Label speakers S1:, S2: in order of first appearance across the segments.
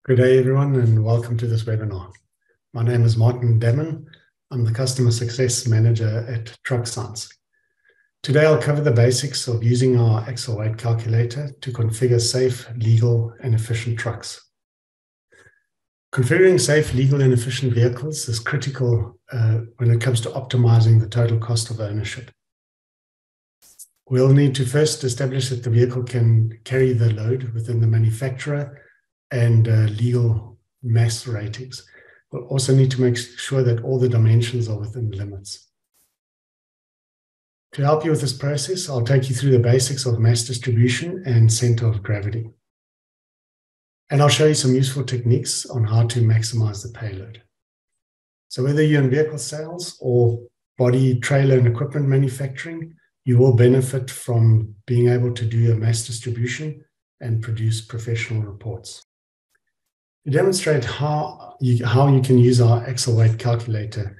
S1: Good day, everyone, and welcome to this webinar. My name is Martin Dammann. I'm the Customer Success Manager at TruckScience. Today, I'll cover the basics of using our axle weight calculator to configure safe, legal, and efficient trucks. Configuring safe, legal, and efficient vehicles is critical when it comes to optimizing the total cost of ownership. We'll need to first establish that the vehicle can carry the load within the manufacturer and legal mass ratings. We'll also need to make sure that all the dimensions are within the limits. To help you with this process, I'll take you through the basics of mass distribution and center of gravity. And I'll show you some useful techniques on how to maximize the payload. So whether you're in vehicle sales or body, trailer, and equipment manufacturing, you will benefit from being able to do a mass distribution and produce professional reports. To demonstrate how you can use our axle weight calculator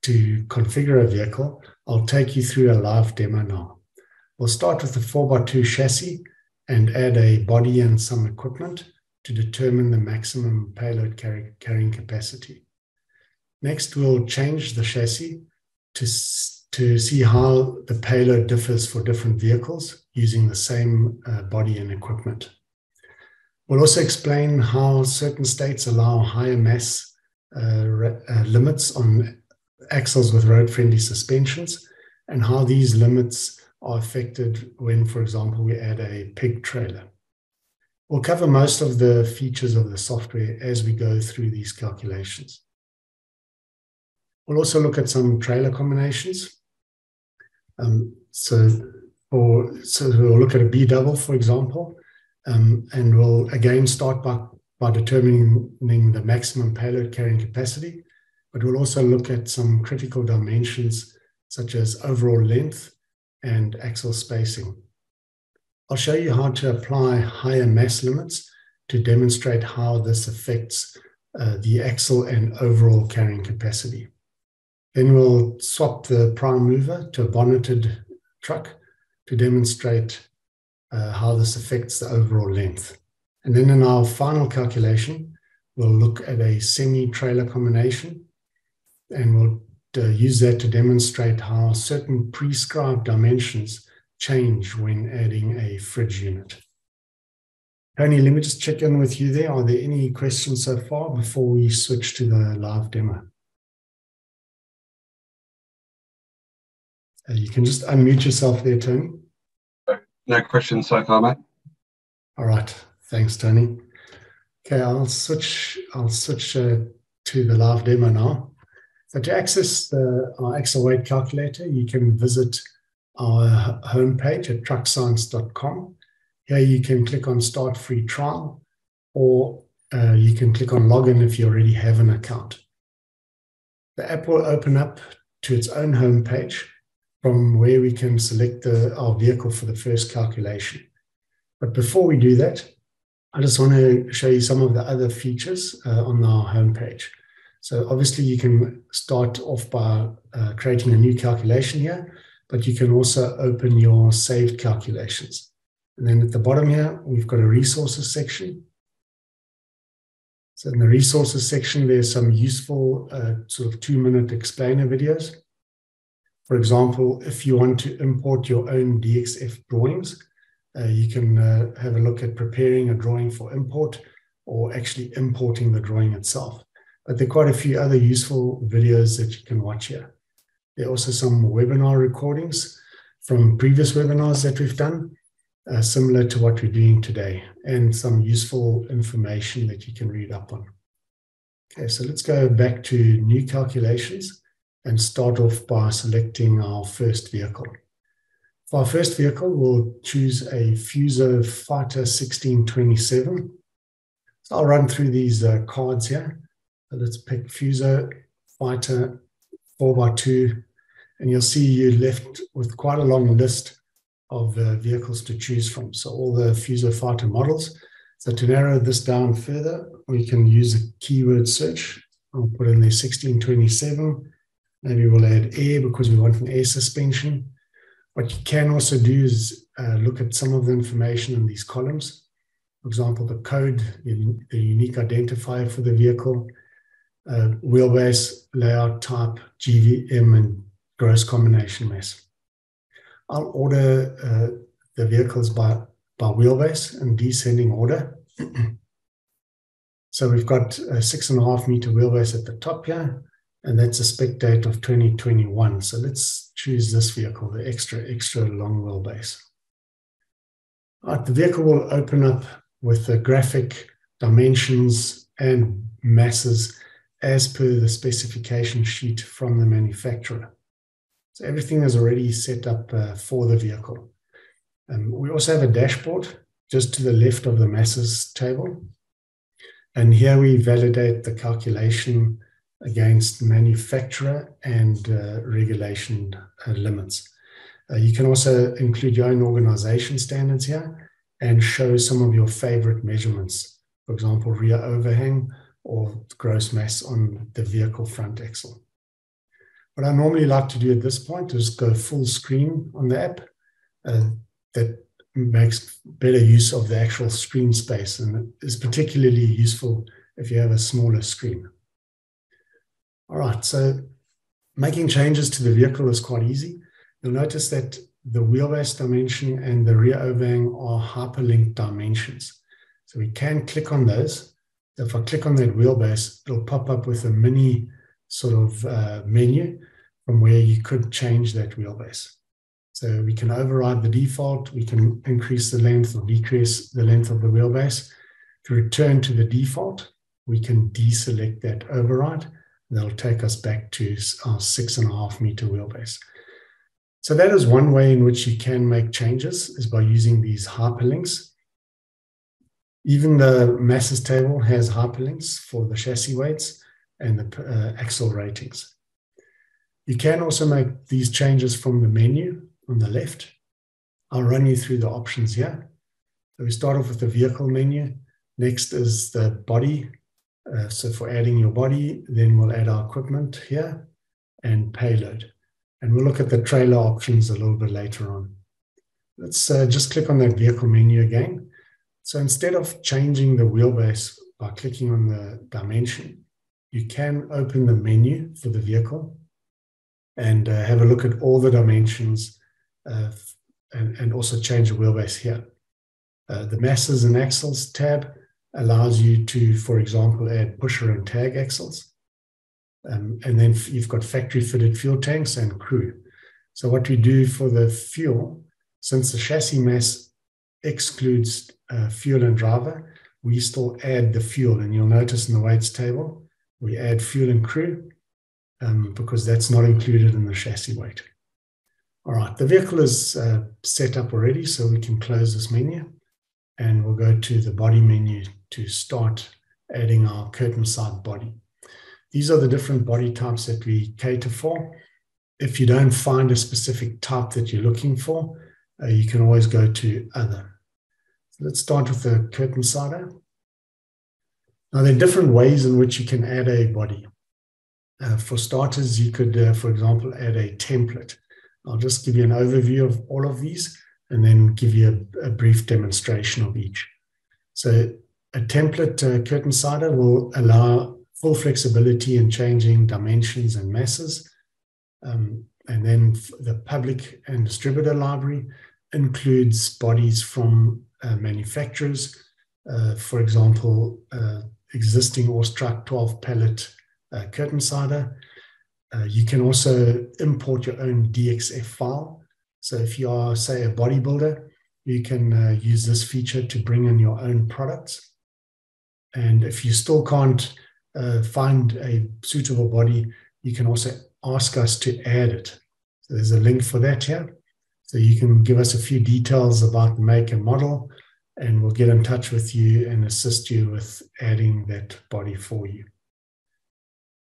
S1: to configure a vehicle, I'll take you through a live demo now. We'll start with the 4x2 chassis and add a body and some equipment to determine the maximum payload carrying capacity. Next, we'll change the chassis to see how the payload differs for different vehicles using the same body and equipment. We'll also explain how certain states allow higher mass limits on axles with road-friendly suspensions and how these limits are affected when, for example, we add a pig trailer. We'll cover most of the features of the software as we go through these calculations. We'll also look at some trailer combinations. So we'll look at a B-double, for example. And we'll again start by determining the maximum payload carrying capacity, but we'll also look at some critical dimensions such as overall length and axle spacing. I'll show you how to apply higher mass limits to demonstrate how this affects the axle and overall carrying capacity. Then we'll swap the prime mover to a bonneted truck to demonstrate how this affects the overall length. And then in our final calculation, we'll look at a semi-trailer combination, and we'll use that to demonstrate how certain prescribed dimensions change when adding a fridge unit. Tony, let me just check in with you there. Are there any questions so far before we switch to the live demo? You can just unmute yourself there, Tony.
S2: No questions so far, mate.
S1: All right. Thanks, Tony. Okay, I'll switch to the live demo now. So to access our axle weight calculator, you can visit our homepage at TruckScience.com. Here you can click on Start Free Trial, or you can click on Login if you already have an account. The app will open up to its own homepage, from where we can select our vehicle for the first calculation. But before we do that, I just want to show you some of the other features on our homepage. So obviously you can start off by creating a new calculation here, but you can also open your saved calculations. And then at the bottom here, we've got a resources section. So in the resources section, there's some useful sort of 2-minute explainer videos. For example, if you want to import your own DXF drawings, you can have a look at preparing a drawing for import or actually importing the drawing itself. But there are quite a few other useful videos that you can watch here. There are also some webinar recordings from previous webinars that we've done, similar to what we're doing today, and some useful information that you can read up on. Okay, so let's go back to new calculations and start off by selecting our first vehicle. For our first vehicle, we'll choose a Fuso Fighter 1627. So I'll run through these cards here. So let's pick Fuso Fighter 4x2, and you'll see you're left with quite a long list of vehicles to choose from. So all the Fuso Fighter models. So to narrow this down further, we can use a keyword search. I'll put in there 1627. Maybe we'll add air because we want an air suspension. What you can also do is look at some of the information in these columns. for example, the code, the unique identifier for the vehicle, wheelbase, layout type, GVM, and gross combination mass. I'll order the vehicles by wheelbase in descending order. So we've got a 6.5 meter wheelbase at the top here, and that's a spec date of 2021. So let's choose this vehicle, the extra long wheelbase. All right, the vehicle will open up with the graphic dimensions and masses as per the specification sheet from the manufacturer. So everything is already set up for the vehicle. We also have a dashboard just to the left of the masses table. And here we validate the calculation against manufacturer and regulation limits. You can also include your own organization standards here and show some of your favorite measurements. For example, rear overhang or gross mass on the vehicle front axle. What I normally like to do at this point is go full screen on the app. That makes better use of the actual screen space and is particularly useful if you have a smaller screen. All right, so making changes to the vehicle is quite easy. You'll notice that the wheelbase dimension and the rear overhang are hyperlinked dimensions. So we can click on those. So if I click on that wheelbase, it'll pop up with a mini sort of menu from where you could change that wheelbase. So we can override the default, we can increase the length or decrease the length of the wheelbase. To return to the default, we can deselect that override. That'll take us back to our 6.5 meter wheelbase. So that is one way in which you can make changes, is by using these hyperlinks. Even the masses table has hyperlinks for the chassis weights and the axle ratings. You can also make these changes from the menu on the left. I'll run you through the options here. So we start off with the vehicle menu. Next is the body. So for adding your body, then we'll add our equipment here and payload. And we'll look at the trailer options a little bit later on. Let's just click on that vehicle menu again. So instead of changing the wheelbase by clicking on the dimension, you can open the menu for the vehicle and have a look at all the dimensions and also change the wheelbase here. The masses and axles tab allows you to, for example, add pusher and tag axles. And then you've got factory fitted fuel tanks and crew. So what we do for the fuel, since the chassis mass excludes fuel and driver, we still add the fuel. And you'll notice in the weights table, we add fuel and crew because that's not included in the chassis weight. All right, the vehicle is set up already, so we can close this menu and we'll go to the body menu to start adding our curtain side body. These are the different body types that we cater for. If you don't find a specific type that you're looking for, you can always go to other. So let's start with the curtain sider. Now, there are different ways in which you can add a body. For starters, you could, for example, add a template. I'll just give you an overview of all of these and then give you a brief demonstration of each. So a template curtain sider will allow full flexibility in changing dimensions and masses. And then the public and distributor library includes bodies from manufacturers. For example, existing Austruck 12 pallet curtain sider. You can also import your own DXF file. So if you are, say, a bodybuilder, you can use this feature to bring in your own products. And if you still can't find a suitable body, you can also ask us to add it. So there's a link for that here. So you can give us a few details about the make and model, and we'll get in touch with you and assist you with adding that body for you.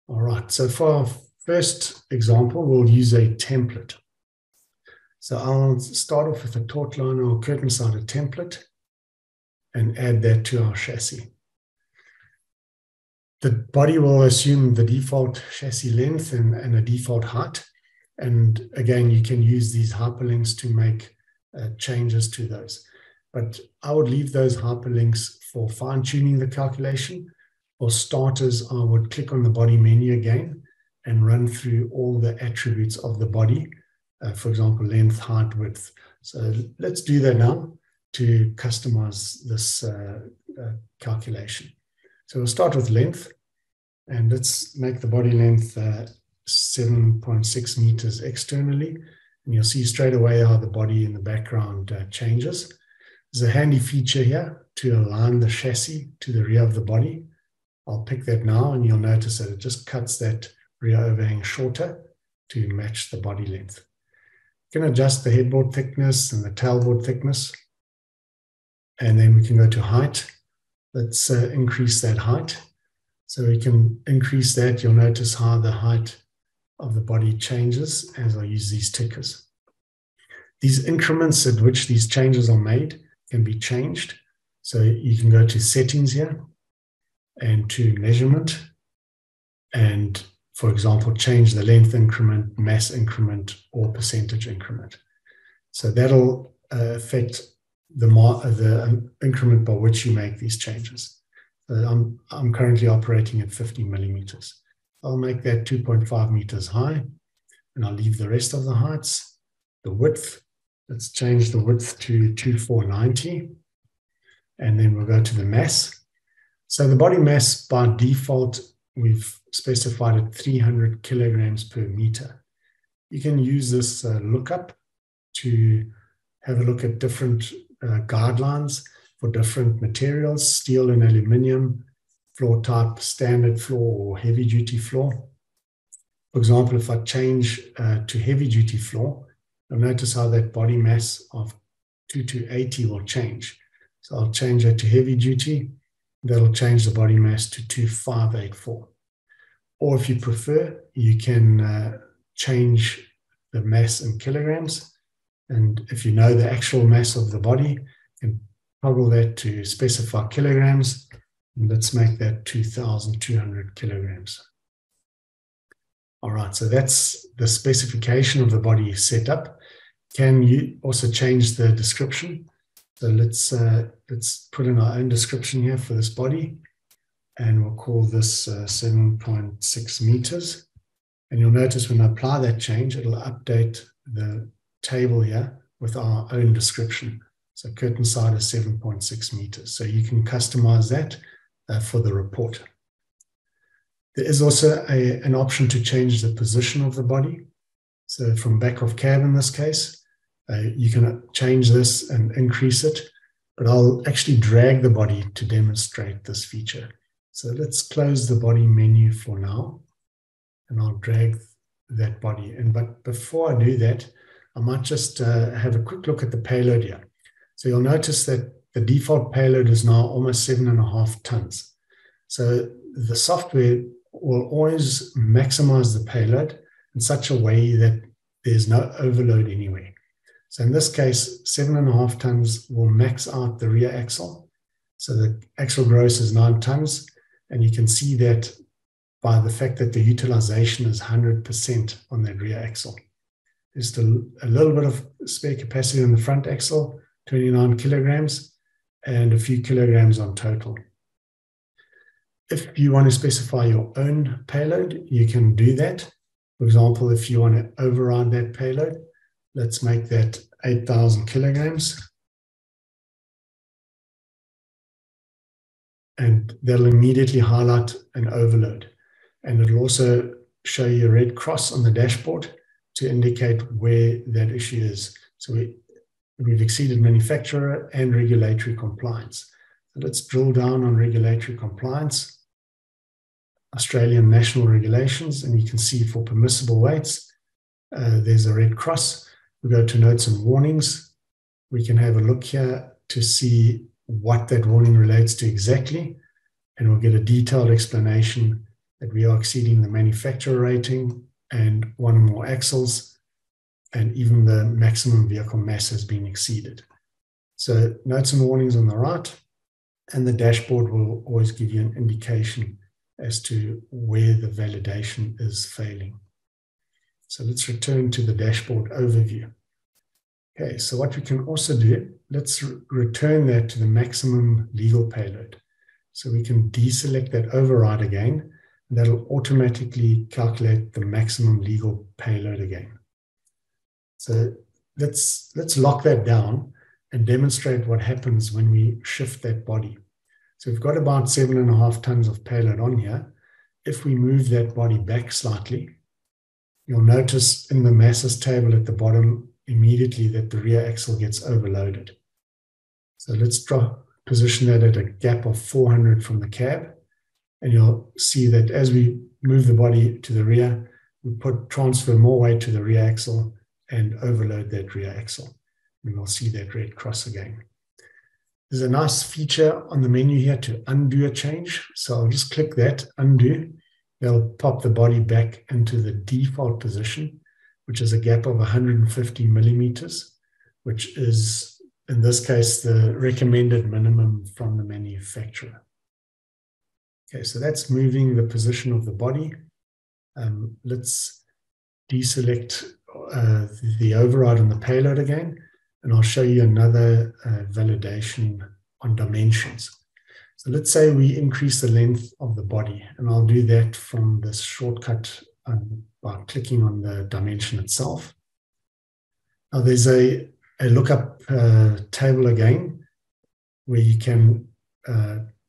S1: All right, so for our first example, we'll use a template. So I'll start off with a taut liner or curtain sider template and add that to our chassis. The body will assume the default chassis length and a default height. And again, you can use these hyperlinks to make changes to those. but I would leave those hyperlinks for fine-tuning the calculation. For starters, I would click on the body menu again and run through all the attributes of the body, for example, length, height, width. So let's do that now to customize this calculation. So we'll start with length, and let's make the body length 7.6 meters externally. And you'll see straight away how the body in the background changes. There's a handy feature here to align the chassis to the rear of the body. I'll pick that now, and you'll notice that it just cuts that rear overhang shorter to match the body length. You can adjust the headboard thickness and the tailboard thickness. And then we can go to height. Let's increase that height. So we can increase that. You'll notice how the height of the body changes as I use these tickers. These increments at which these changes are made can be changed. So you can go to settings here and to measurement, and for example, change the length increment, mass increment, or percentage increment. So that'll affect the increment by which you make these changes. So I'm currently operating at 50 millimeters. I'll make that 2.5 meters high, and I'll leave the rest of the heights. The width, let's change the width to 2490, and then we'll go to the mass. So the body mass by default, we've specified at 300 kilograms per meter. You can use this lookup to have a look at different guidelines for different materials, steel and aluminum, floor type, standard floor or heavy duty floor. For example, if I change to heavy duty floor, you'll notice how that body mass of 2280 will change. So I'll change that to heavy duty. That'll change the body mass to 2584. Or if you prefer, you can change the mass in kilograms. And if you know the actual mass of the body, you can toggle that to specify kilograms. And let's make that 2,200 kilograms. All right, so that's the specification of the body setup. Can you also change the description? So let's put in our own description here for this body, and we'll call this 7.6 meters. And you'll notice when I apply that change, it'll update the table here with our own description. So curtain side is 7.6 meters. So you can customize that for the report. There is also an option to change the position of the body. So from back of cab in this case, you can change this and increase it, but I'll actually drag the body to demonstrate this feature. So let's close the body menu for now, and I'll drag that body in. But before I do that, I might just have a quick look at the payload here. So you'll notice that the default payload is now almost 7.5 tons. So the software will always maximize the payload in such a way that there's no overload anywhere. So in this case, 7.5 tons will max out the rear axle. So the axle gross is 9 tons. And you can see that by the fact that the utilization is 100% on that rear axle. There's still a little bit of spare capacity on the front axle, 29 kilograms, and a few kilograms on total. If you want to specify your own payload, you can do that. For example, if you want to override that payload, let's make that 8,000 kilograms. And that'll immediately highlight an overload. And it'll also show you a red cross on the dashboard to indicate where that issue is. So we've exceeded manufacturer and regulatory compliance. So let's drill down on regulatory compliance. Australian national regulations, and you can see for permissible weights, there's a red cross. We go to notes and warnings. We can have a look here to see what that warning relates to exactly, and we'll get a detailed explanation that we are exceeding the manufacturer rating and one or more axles, and even the maximum vehicle mass has been exceeded. So notes and warnings on the right, and the dashboard will always give you an indication as to where the validation is failing. So let's return to the dashboard overview. Okay, so what we can also do, let's return that to the maximum legal payload. So we can deselect that override again, and that'll automatically calculate the maximum legal payload again. So let's lock that down and demonstrate what happens when we shift that body. So we've got about 7.5 tons of payload on here. If we move that body back slightly, you'll notice in the masses table at the bottom immediately that the rear axle gets overloaded. So let's position that at a gap of 400 from the cab. And you'll see that as we move the body to the rear, we transfer more weight to the rear axle and overload that rear axle. And we'll see that red cross again. There's a nice feature on the menu here to undo a change. So I'll just click that, undo. They'll pop the body back into the default position, which is a gap of 150 millimeters, which is, in this case, the recommended minimum from the manufacturer. Okay, so that's moving the position of the body. Let's deselect the override on the payload again, and I'll show you another validation on dimensions. So let's say we increase the length of the body, and I'll do that from this shortcut by clicking on the dimension itself. Now there's a lookup table again, where you can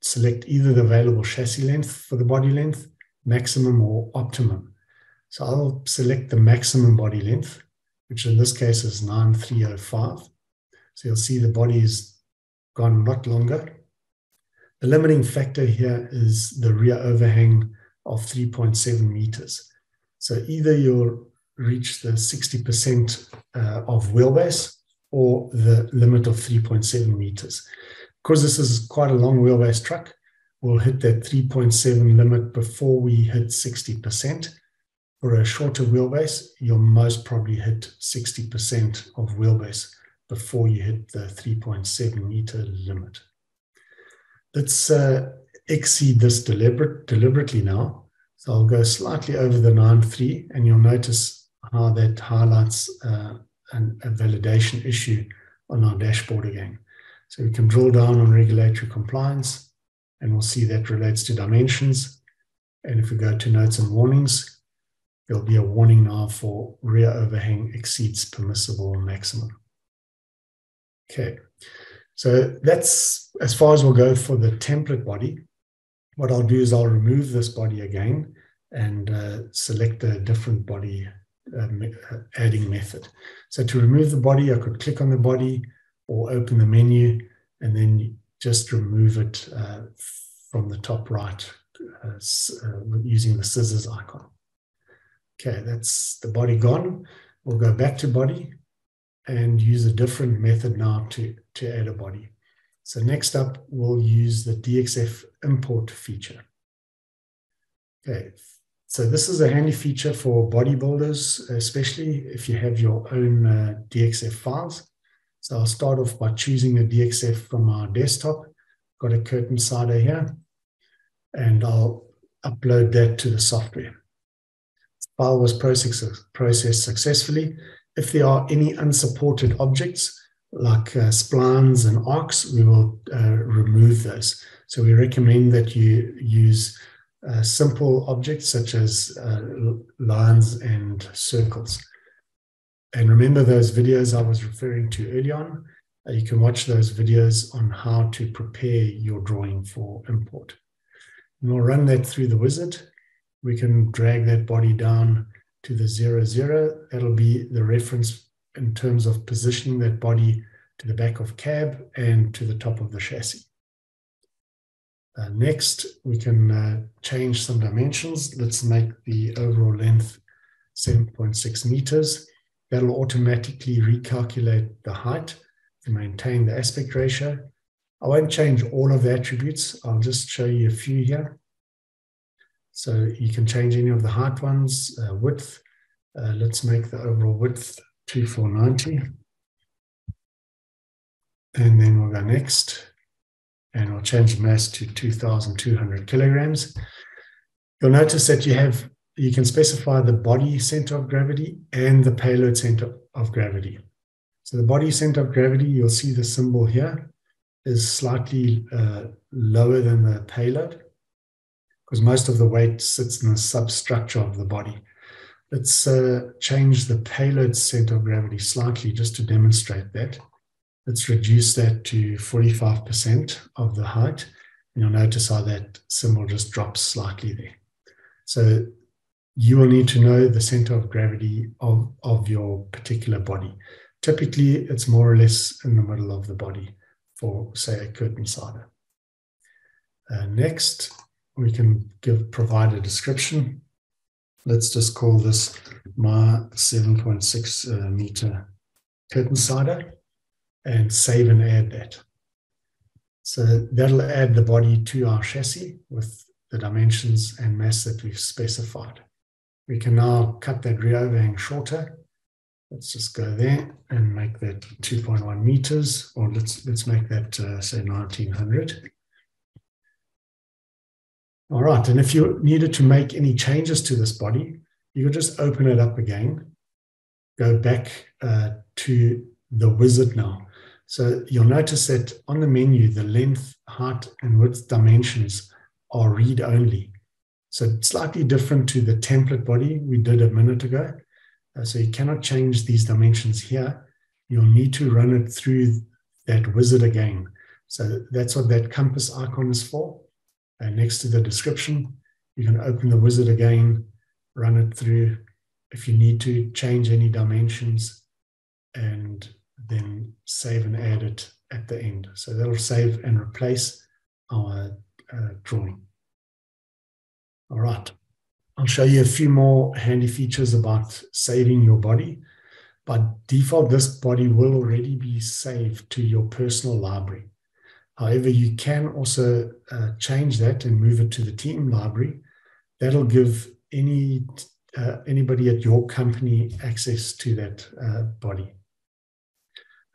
S1: select either the available chassis length for the body length, maximum or optimum. So I'll select the maximum body length, which in this case is 9305. So you'll see the body is gone a lot longer. The limiting factor here is the rear overhang of 3.7 meters. So either you'll reach the 60% of wheelbase or the limit of 3.7 meters. Because this is quite a long wheelbase truck, we'll hit that 3.7 limit before we hit 60%. For a shorter wheelbase, you'll most probably hit 60% of wheelbase before you hit the 3.7 meter limit. Let's exceed this deliberately now. So I'll go slightly over the 9.3, and you'll notice how that highlights a validation issue on our dashboard again. So we can drill down on regulatory compliance, and we'll see that relates to dimensions. And if we go to notes and warnings, there'll be a warning now for rear overhang exceeds permissible maximum. Okay, so that's as far as we'll go for the template body. What I'll do is I'll remove this body again and select a different body adding method. So to remove the body, I could click on the body or open the menu and then just remove it from the top right using the scissors icon. Okay, that's the body gone. We'll go back to body and use a different method now to add a body. So next up, we'll use the DXF import feature. Okay, so this is a handy feature for bodybuilders, especially if you have your own DXF files. So I'll start off by choosing a DXF from our desktop. Got a curtain cider here, and I'll upload that to the software. The file was processed successfully. If there are any unsupported objects, like splines and arcs, we will remove those. So we recommend that you use simple objects such as lines and circles. And remember those videos I was referring to early on? You can watch those videos on how to prepare your drawing for import. And we'll run that through the wizard. We can drag that body down to the 00. That'll be the reference in terms of positioning that body to the back of cab and to the top of the chassis. Next, we can change some dimensions. Let's make the overall length 7.6 meters. That'll automatically recalculate the height to maintain the aspect ratio. I won't change all of the attributes. I'll just show you a few here. So you can change any of the height ones, width. Let's make the overall width 2490. And then we'll go next. And we'll change the mass to 2,200 kilograms. You'll notice that you can specify the body center of gravity and the payload center of gravity. So the body center of gravity, you'll see the symbol here, is slightly lower than the payload because most of the weight sits in the substructure of the body. Let's change the payload center of gravity slightly just to demonstrate that. Let's reduce that to 45% of the height. And you'll notice how that symbol just drops slightly there. So you will need to know the center of gravity of your particular body. Typically, it's more or less in the middle of the body for, say, a curtain sider. Next, we can provide a description. Let's just call this my 7.6 meter curtain sider and save and add that. So that'll add the body to our chassis with the dimensions and mass that we've specified. We can now cut that rear overhang shorter. Let's just go there and make that 2.1 meters, or let's make that say 1900. All right, and if you needed to make any changes to this body, you could just open it up again, go back to the wizard now. So you'll notice that on the menu, the length, height, and width dimensions are read-only. So it's slightly different to the template body we did a minute ago. So you cannot change these dimensions here. You'll need to run it through that wizard again. So that's what that compass icon is for. Next to the description, you can open the wizard again, run it through if you need to change any dimensions, and then save and add it at the end. So that'll save and replace our drawing. All right. I'll show you a few more handy features about saving your body. By default, this body will already be saved to your personal library. However, you can also change that and move it to the team library. That'll give anybody at your company access to that body.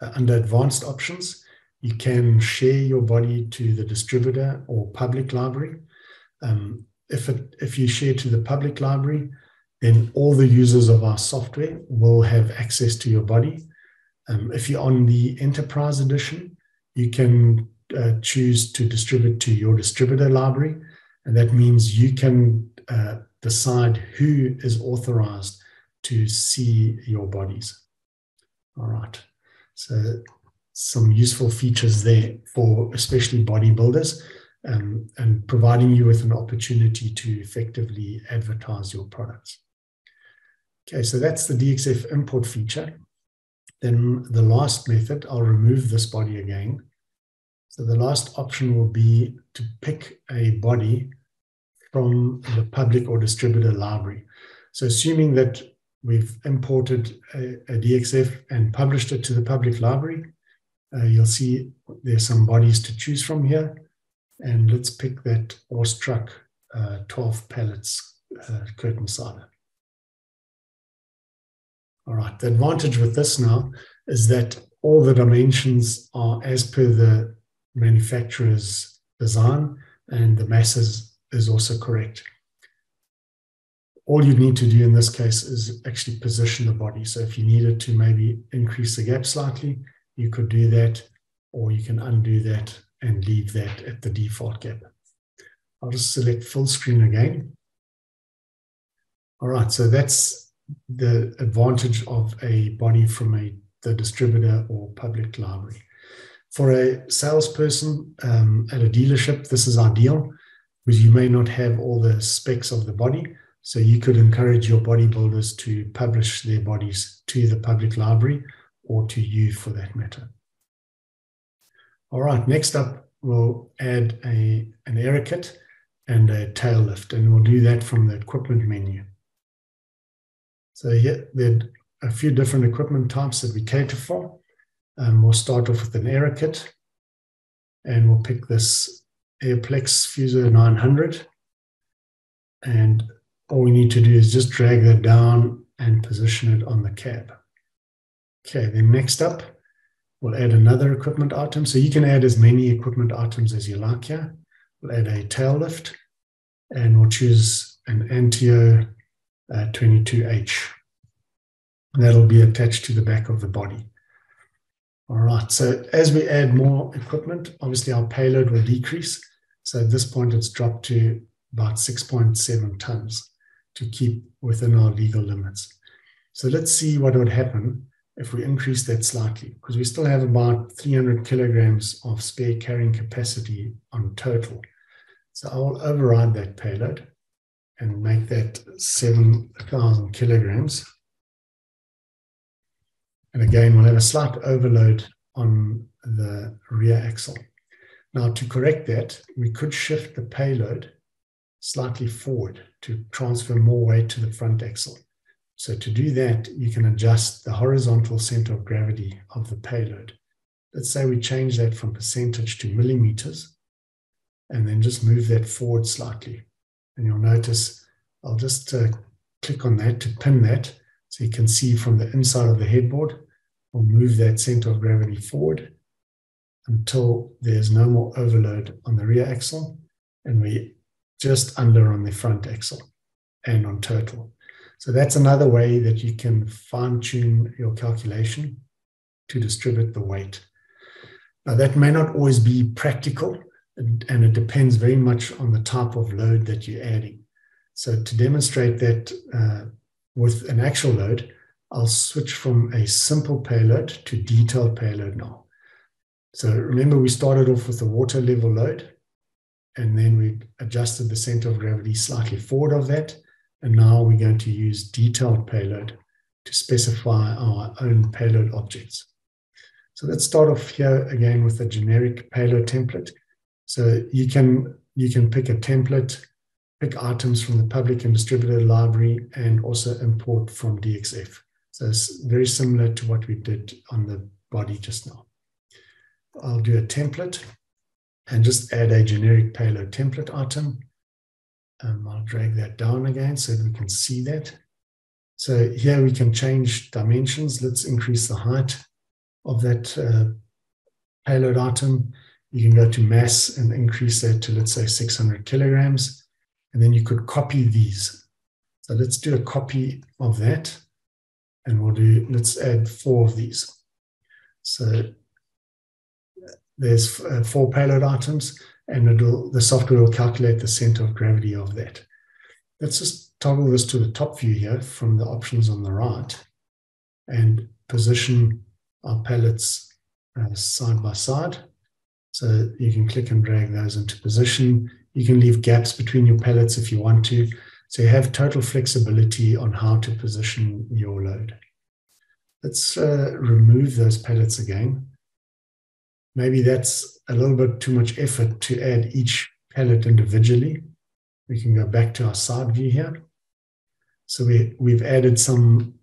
S1: Under advanced options, you can share your body to the distributor or public library. If you share to the public library, then all the users of our software will have access to your body. If you're on the Enterprise Edition, you can choose to distribute to your distributor library, and that means you can decide who is authorized to see your bodies. All right, so some useful features there for especially bodybuilders, and providing you with an opportunity to effectively advertise your products. Okay, so that's the DXF import feature. Then the last method, I'll remove this body again. So the last option will be to pick a body from the public or distributor library. So assuming that we've imported a DXF and published it to the public library, you'll see there's some bodies to choose from here. And let's pick that horse truck 12 pallets curtain sider. All right, the advantage with this now is that all the dimensions are as per the manufacturer's design, and the mass is also correct. All you need to do in this case is actually position the body. So if you needed to maybe increase the gap slightly, you could do that, or you can undo that and leave that at the default gap. I'll just select full screen again. All right, so that's the advantage of a body from the distributor or public library. For a salesperson at a dealership, this is ideal because you may not have all the specs of the body. So you could encourage your bodybuilders to publish their bodies to the public library or to you for that matter. All right, next up, we'll add an error kit and a tail lift, and we'll do that from the equipment menu. So here, there are a few different equipment types that we cater for. We'll start off with an error kit, and we'll pick this Airplex Fuso 900. And all we need to do is just drag that down and position it on the cab. Okay, then next up, we'll add another equipment item. So you can add as many equipment items as you like here. We'll add a tail lift, and we'll choose an Antio 22H. That'll be attached to the back of the body. All right, so as we add more equipment, obviously our payload will decrease. So at this point, it's dropped to about 6.7 tons to keep within our legal limits. So let's see what would happen if we increase that slightly, because we still have about 300 kilograms of spare carrying capacity on total. So I will override that payload and make that 7,000 kilograms. And again, we'll have a slight overload on the rear axle. Now, to correct that, we could shift the payload slightly forward to transfer more weight to the front axle. So to do that, you can adjust the horizontal center of gravity of the payload. Let's say we change that from percentage to millimeters, and then just move that forward slightly. And you'll notice I'll just click on that to pin that, so you can see from the inside of the headboard. We'll move that center of gravity forward until there's no more overload on the rear axle, and we're just under on the front axle and on total. So that's another way that you can fine-tune your calculation to distribute the weight. Now, that may not always be practical, and it depends very much on the type of load that you're adding. So to demonstrate that with an actual load, I'll switch from a simple payload to detailed payload now. So remember, we started off with a water level load, and then we adjusted the center of gravity slightly forward of that. And now we're going to use detailed payload to specify our own payload objects. So let's start off here again with a generic payload template. So you can pick a template, pick items from the public and distributed library, and also import from DXF. So it's very similar to what we did on the body just now. I'll do a template and just add a generic payload template item. I'll drag that down again so that we can see that. So here we can change dimensions. Let's increase the height of that payload item. You can go to mass and increase that to, let's say, 600 kilograms. And then you could copy these. So let's do a copy of that. And let's add 4 of these. So there's 4 payload items, and the software will calculate the center of gravity of that. Let's just toggle this to the top view here from the options on the right and position our pallets side by side. So you can click and drag those into position. You can leave gaps between your pallets if you want to. So you have total flexibility on how to position your load. Let's remove those pallets again. Maybe that's a little bit too much effort to add each pallet individually. We can go back to our side view here. So we've added some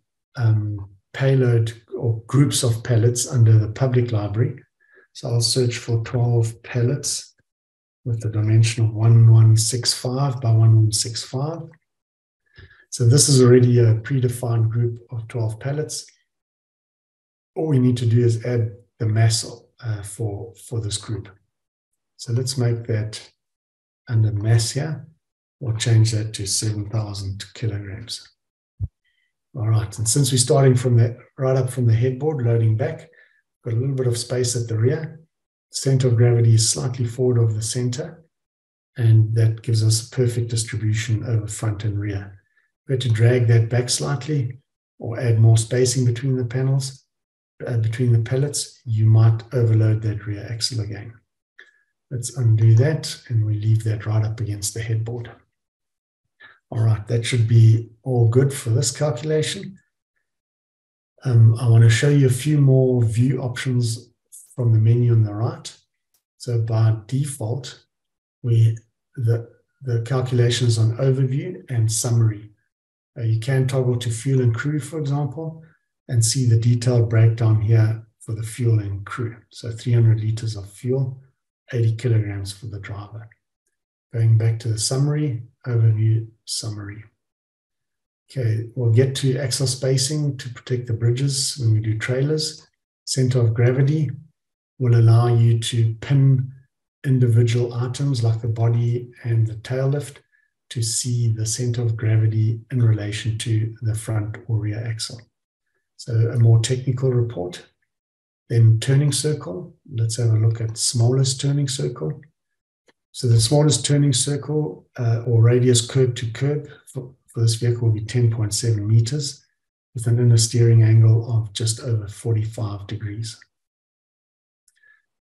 S1: payload or groups of pallets under the public library. So I'll search for 12 pallets with the dimension of 1165 by 1165. So this is already a predefined group of 12 pallets. All we need to do is add the mass for this group. So let's make that under mass here. We'll change that to 7,000 kilograms. All right, and since we're starting from right up from the headboard, loading back, got a little bit of space at the rear. Center of gravity is slightly forward of the center, and that gives us a perfect distribution over front and rear. We have to drag that back slightly or add more spacing between the panels, between the pallets. You might overload that rear axle again. Let's undo that, and we leave that right up against the headboard. All right, that should be all good for this calculation. I want to show you a few more view options from the menu on the right. So by default, the calculation is on overview and summary. You can toggle to fuel and crew, for example, and see the detailed breakdown here for the fuel and crew. So 300 liters of fuel, 80 kilograms for the driver. Going back to the summary, overview, summary. Okay, we'll get to axle spacing to protect the bridges when we do trailers. Center of gravity will allow you to pin individual items like the body and the tail lift to see the center of gravity in relation to the front or rear axle. So a more technical report. Then turning circle. Let's have a look at smallest turning circle. So the smallest turning circle or radius curb to curb for this vehicle will be 10.7 meters with an inner steering angle of just over 45 degrees.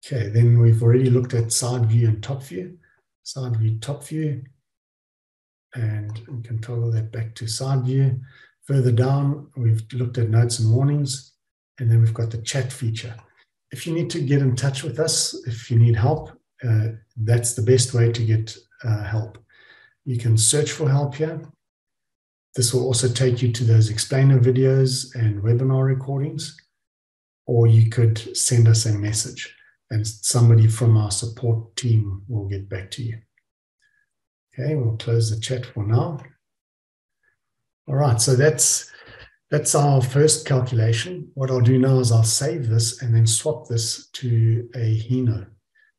S1: Okay, then we've already looked at side view and top view. Side view, top view. And we can toggle that back to side view. Further down, we've looked at notes and warnings. And then we've got the chat feature. If you need to get in touch with us, if you need help, that's the best way to get help. You can search for help here. This will also take you to those explainer videos and webinar recordings. Or you could send us a message and somebody from our support team will get back to you. Okay, we'll close the chat for now. All right, so that's our first calculation. What I'll do now is I'll save this and then swap this to a Hino.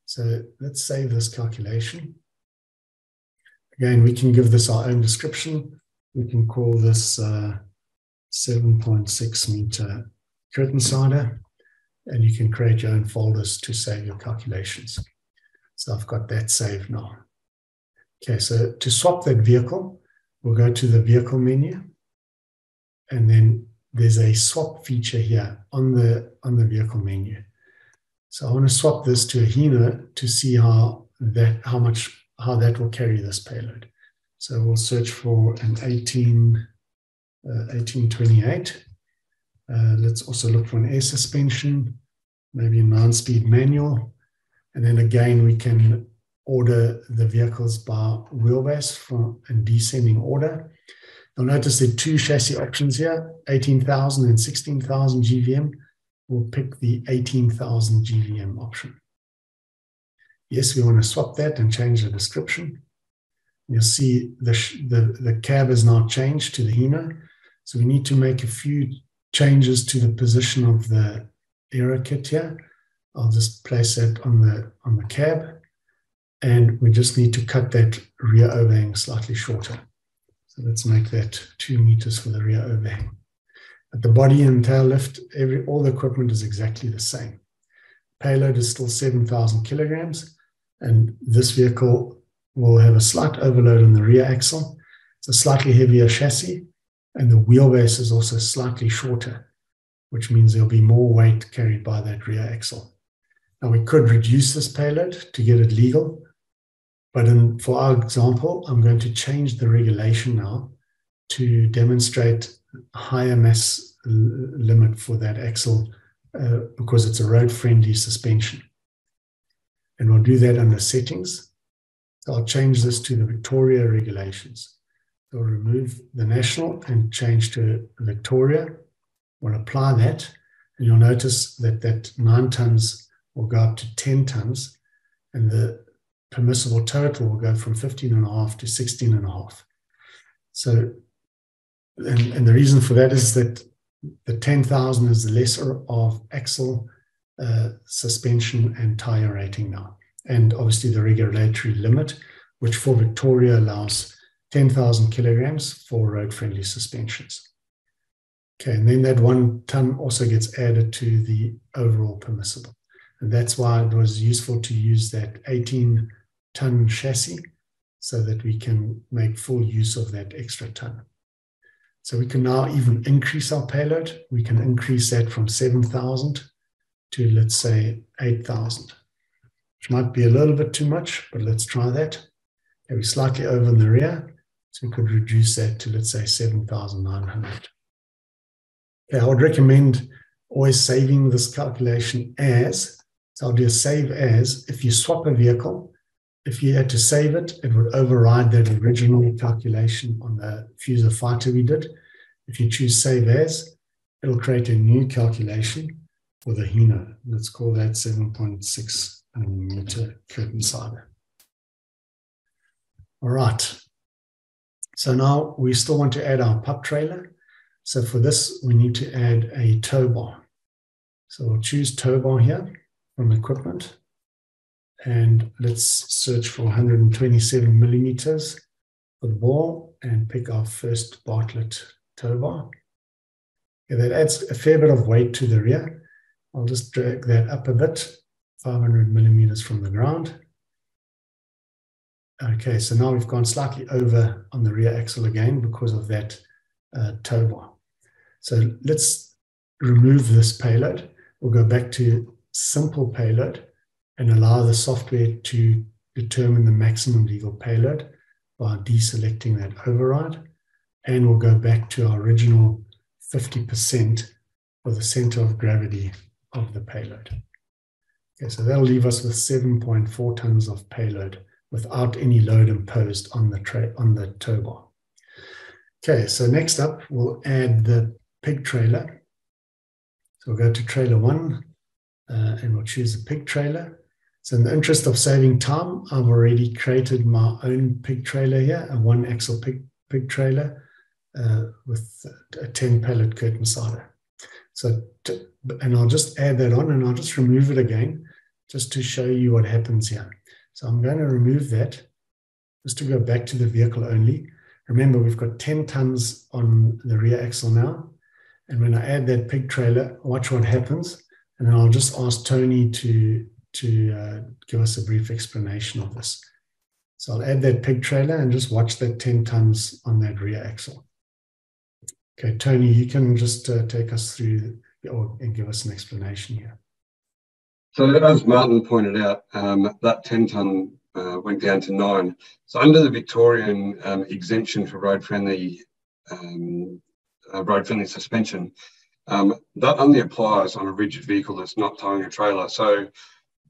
S1: So let's save this calculation. Again, we can give this our own description. We can call this 7.6 meter curtain sider, and you can create your own folders to save your calculations. So I've got that saved now. Okay, so to swap that vehicle, we'll go to the vehicle menu, and then there's a swap feature here on the vehicle menu. So I want to swap this to a Hino to see how that will carry this payload. So we'll search for an 1828. Let's also look for an air suspension, maybe a 9-speed manual. And then again, we can order the vehicles by wheelbase in descending order. You'll notice there are two chassis options here, 18,000 and 16,000 GVM. We'll pick the 18,000 GVM option. Yes, we want to swap that and change the description. You'll see the cab is now changed to the Hino. So we need to make a few changes to the position of the aero kit here. I'll just place that on the cab. And we just need to cut that rear overhang slightly shorter. So let's make that 2 meters for the rear overhang. At the body and tail lift, all the equipment is exactly the same. Payload is still 7,000 kilograms, and this vehicle will have a slight overload on the rear axle. It's a slightly heavier chassis, and the wheelbase is also slightly shorter, which means there'll be more weight carried by that rear axle. Now, we could reduce this payload to get it legal, but for our example, I'm going to change the regulation now to demonstrate a higher mass limit for that axle because it's a road-friendly suspension. And we'll do that under settings. So I'll change this to the Victoria regulations. So I'll remove the national and change to Victoria. We'll apply that, and you'll notice that 9 tons will go up to 10 tons, and the permissible total will go from 15.5 to 16.5. So, and the reason for that is that the 10,000 is the lesser of axle, suspension, and tire rating now. And obviously the regulatory limit, which for Victoria allows 10,000 kilograms for road-friendly suspensions. Okay, and then that 1 ton also gets added to the overall permissible. And that's why it was useful to use that 18-ton chassis so that we can make full use of that extra ton. So we can now even increase our payload. We can increase that from 7,000 to, let's say, 8,000, which might be a little bit too much, but let's try that. Okay, we're slightly over in the rear, so we could reduce that to, let's say, 7,900. Okay, I would recommend always saving this calculation as. So I'll do a save as. If you swap a vehicle, if you had to save it, it would override that original calculation on the Fuser fighter we did. If you choose save as, it'll create a new calculation for the Hino. Let's call that 7.6 meter curtain sider. All right. So now we still want to add our pup trailer. So for this, we need to add a tow bar. So we'll choose tow bar here from equipment. And let's search for 127 millimeters for the ball and pick our first Bartlett tow bar. Okay, that adds a fair bit of weight to the rear. I'll just drag that up a bit, 500 millimeters from the ground. Okay, so now we've gone slightly over on the rear axle again because of that tow bar. So let's remove this payload. We'll go back to simple payload and allow the software to determine the maximum legal payload by deselecting that override. And we'll go back to our original 50% for the center of gravity of the payload. Okay, so that'll leave us with 7.4 tons of payload without any load imposed on the tow bar. Okay, so next up, we'll add the pig trailer. So we'll go to trailer 1 and we'll choose the pig trailer. So in the interest of saving time, I've already created my own pig trailer here, a 1-axle pig trailer with a 10 pallet curtain sider. So, and I'll just add that on and I'll just remove it again, just to show you what happens here. So I'm going to remove that, just to go back to the vehicle only. Remember, we've got 10 tons on the rear axle now. And when I add that pig trailer, watch what happens. And then I'll just ask Tony to give us a brief explanation of this. So I'll add that pig trailer and just watch that 10 tons on that rear axle. Okay, Tony, you can just take us through and give us an explanation here.
S2: So as Martin pointed out, that 10-ton went down to 9. So under the Victorian exemption for road-friendly suspension, that only applies on a rigid vehicle that's not towing a trailer. So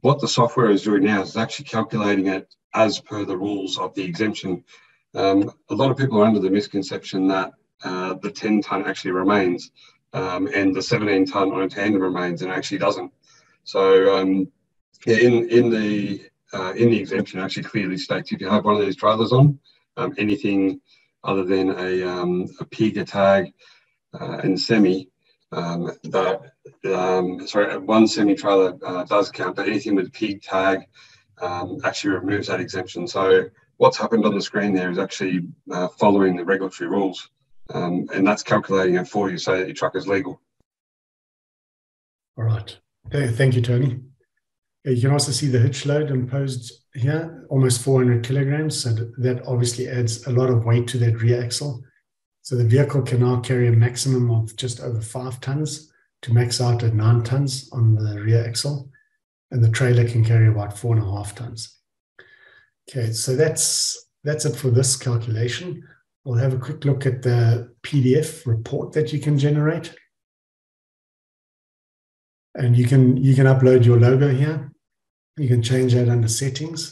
S2: what the software is doing now is actually calculating it as per the rules of the exemption. A lot of people are under the misconception that the 10-ton actually remains and the 17-ton on a tandem remains, and actually doesn't. So yeah, in the exemption, it actually clearly states if you have one of these trailers on, anything other than a pig, a tag, and semi, one semi trailer does count, but anything with a pig, tag, actually removes that exemption. So what's happened on the screen there is actually following the regulatory rules, and that's calculating it for you so that your truck is legal.
S1: All right. Thank you, Tony. You can also see the hitch load imposed here, almost 400 kilograms. So that obviously adds a lot of weight to that rear axle. So the vehicle can now carry a maximum of just over 5 tons to max out at 9 tons on the rear axle. And the trailer can carry about 4.5 tons. Okay, so that's it for this calculation. We'll have a quick look at the PDF report that you can generate. And you can upload your logo here. You can change that under settings,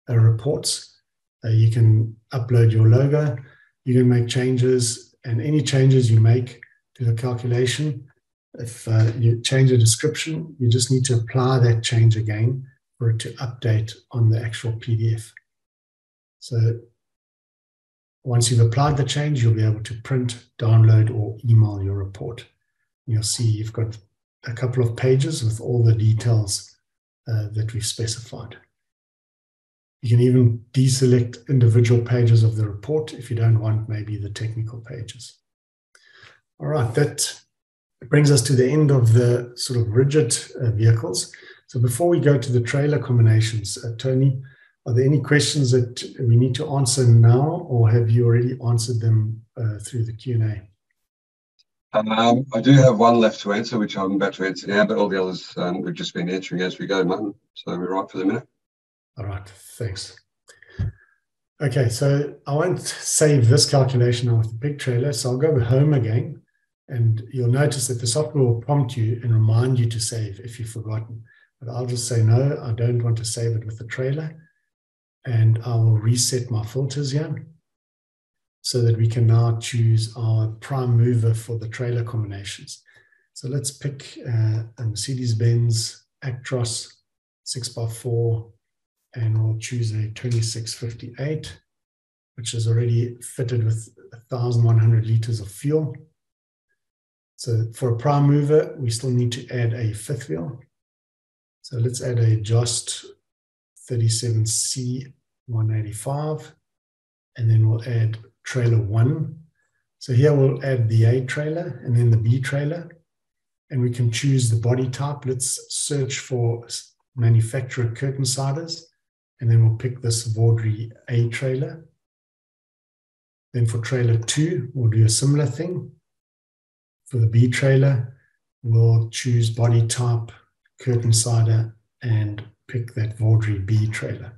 S1: reports. You can upload your logo. You can make changes, and any changes you make to the calculation, if you change a description, you just need to apply that change again for it to update on the actual PDF. So once you've applied the change, you'll be able to print, download, or email your report. You'll see you've got a couple of pages with all the details that we've specified. You can even deselect individual pages of the report if you don't want maybe the technical pages. All right, that brings us to the end of the sort of rigid vehicles. So before we go to the trailer combinations, Tony, are there any questions that we need to answer now, or have you already answered them through the Q&A?
S2: I do have one left to answer, which I'm about to answer now, but all the others we've just been answering as we go, Martin. So we're right for the minute.
S1: All right, thanks. Okay, so I won't save this calculation now with the big trailer, so I'll go home again, and you'll notice that the software will prompt you and remind you to save if you've forgotten. But I'll just say, no, I don't want to save it with the trailer, and I will reset my filters here, so that we can now choose our prime mover for the trailer combinations. So let's pick a Mercedes-Benz Actros 6x4, and we'll choose a 2658, which is already fitted with 1,100 liters of fuel. So for a prime mover, we still need to add a fifth wheel. So let's add a Jost 37C 185, and then we'll add trailer 1. So here we'll add the A trailer and then the B trailer. and we can choose the body type. Let's search for manufacturer curtain siders, and then we'll pick this Vaudry A trailer. Then for trailer 2, we'll do a similar thing. For the B trailer, we'll choose body type, curtain sider, and pick that Vaudry B trailer.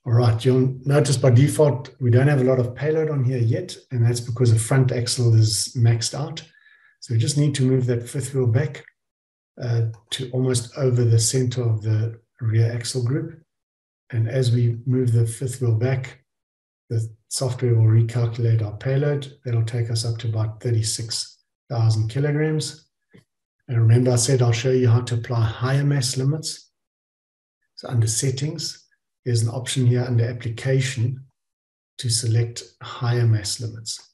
S1: All right, you'll notice by default, we don't have a lot of payload on here yet, and that's because the front axle is maxed out. So we just need to move that fifth wheel back to almost over the center of the rear axle group. And as we move the fifth wheel back, the software will recalculate our payload. That'll take us up to about 36,000 kilograms. And remember, I said I'll show you how to apply higher mass limits. So under settings, there's an option here under application to select higher mass limits.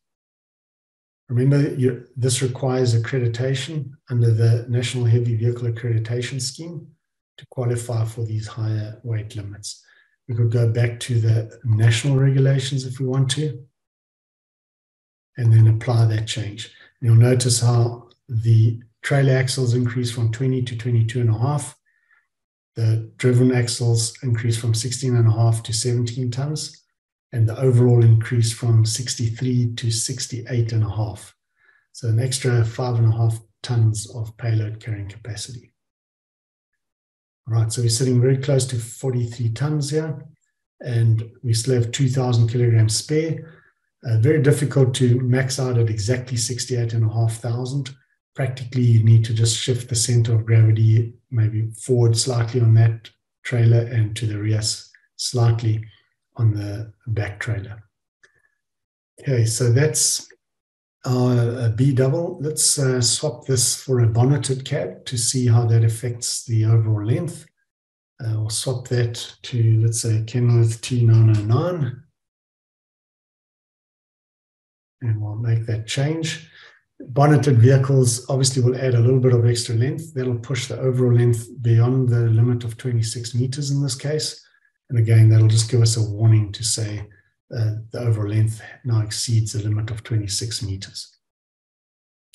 S1: Remember, this requires accreditation under the National Heavy Vehicle Accreditation Scheme to qualify for these higher weight limits. We could go back to the national regulations if we want to, and then apply that change. You'll notice how the trailer axles increase from 20 to 22.5. The driven axles increase from 16.5 to 17 tons, and the overall increase from 63 to 68.5. So an extra 5.5 tons of payload carrying capacity. All right, so we're sitting very close to 43 tons here, and we still have 2,000 kilograms spare. Very difficult to max out at exactly 68,500. Practically, you need to just shift the center of gravity maybe forward slightly on that trailer and to the rear slightly on the back trailer. Okay, so that's our B double. Let's swap this for a bonneted cab to see how that affects the overall length. We'll swap that to, let's say, Kenworth T909. And we'll make that change. Bonneted vehicles obviously will add a little bit of extra length. That'll push the overall length beyond the limit of 26 meters in this case. And again, that'll just give us a warning to say the overall length now exceeds the limit of 26 meters.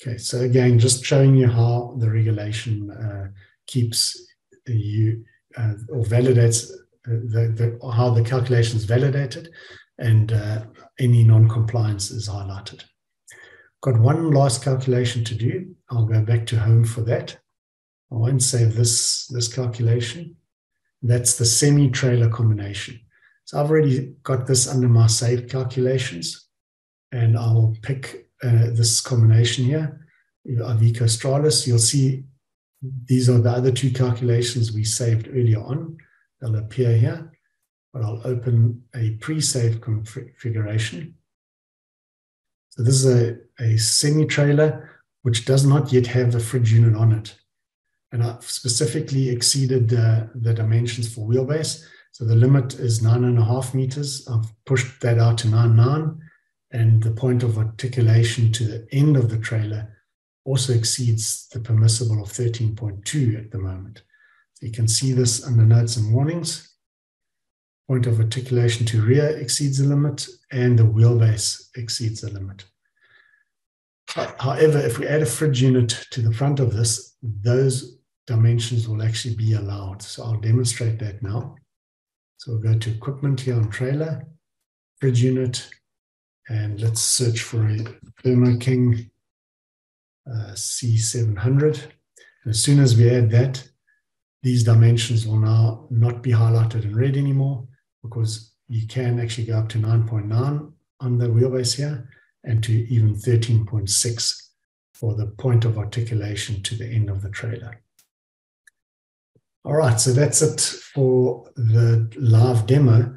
S1: Okay, so again, just showing you how the regulation keeps you or validates how the calculation is validated, and any non-compliance is highlighted. Got one last calculation to do. I'll go back to home for that. I won't save this calculation. That's the semi-trailer combination. So I've already got this under my saved calculations, and I'll pick this combination here, Iveco Stralis. You'll see these are the other two calculations we saved earlier on. They'll appear here, but I'll open a pre-saved configuration. So this is a semi-trailer which does not yet have a fridge unit on it. And I've specifically exceeded the dimensions for wheelbase. So the limit is 9.5 meters. I've pushed that out to 9.9. And the point of articulation to the end of the trailer also exceeds the permissible of 13.2 at the moment. So you can see this under notes and warnings. Point of articulation to rear exceeds the limit, and the wheelbase exceeds the limit. However, if we add a fridge unit to the front of this, those dimensions will actually be allowed. So I'll demonstrate that now. So we'll go to equipment here on trailer, fridge unit, and let's search for a Thermo King C700. And as soon as we add that, these dimensions will now not be highlighted in red anymore, because you can actually go up to 9.9 on the wheelbase here, and to even 13.6 for the point of articulation to the end of the trailer. All right, so that's it for the live demo.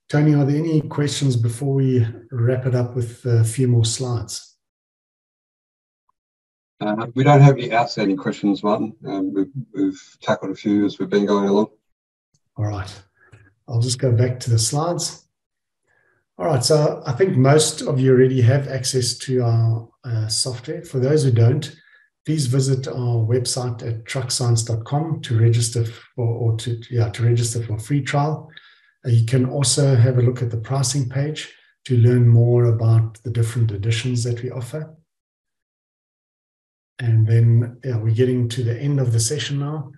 S1: Tony, are there any questions before we wrap it up with a few more slides?
S2: We don't have any outstanding questions, Martin. We've tackled a few as we've been going along.
S1: All right, I'll just go back to the slides. All right, so I think most of you already have access to our software. For those who don't, please visit our website at TruckScience.com to register for register for a free trial. You can also have a look at the pricing page to learn more about the different editions that we offer. And then we're getting to the end of the session now.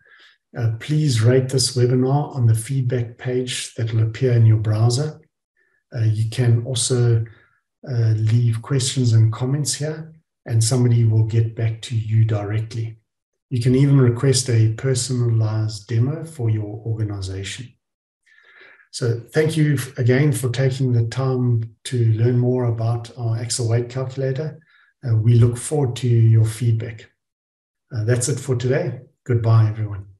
S1: Please rate this webinar on the feedback page that will appear in your browser. You can also leave questions and comments here, and somebody will get back to you directly. You can even request a personalized demo for your organization. So thank you again for taking the time to learn more about our axle weight calculator. We look forward to your feedback. That's it for today. Goodbye, everyone.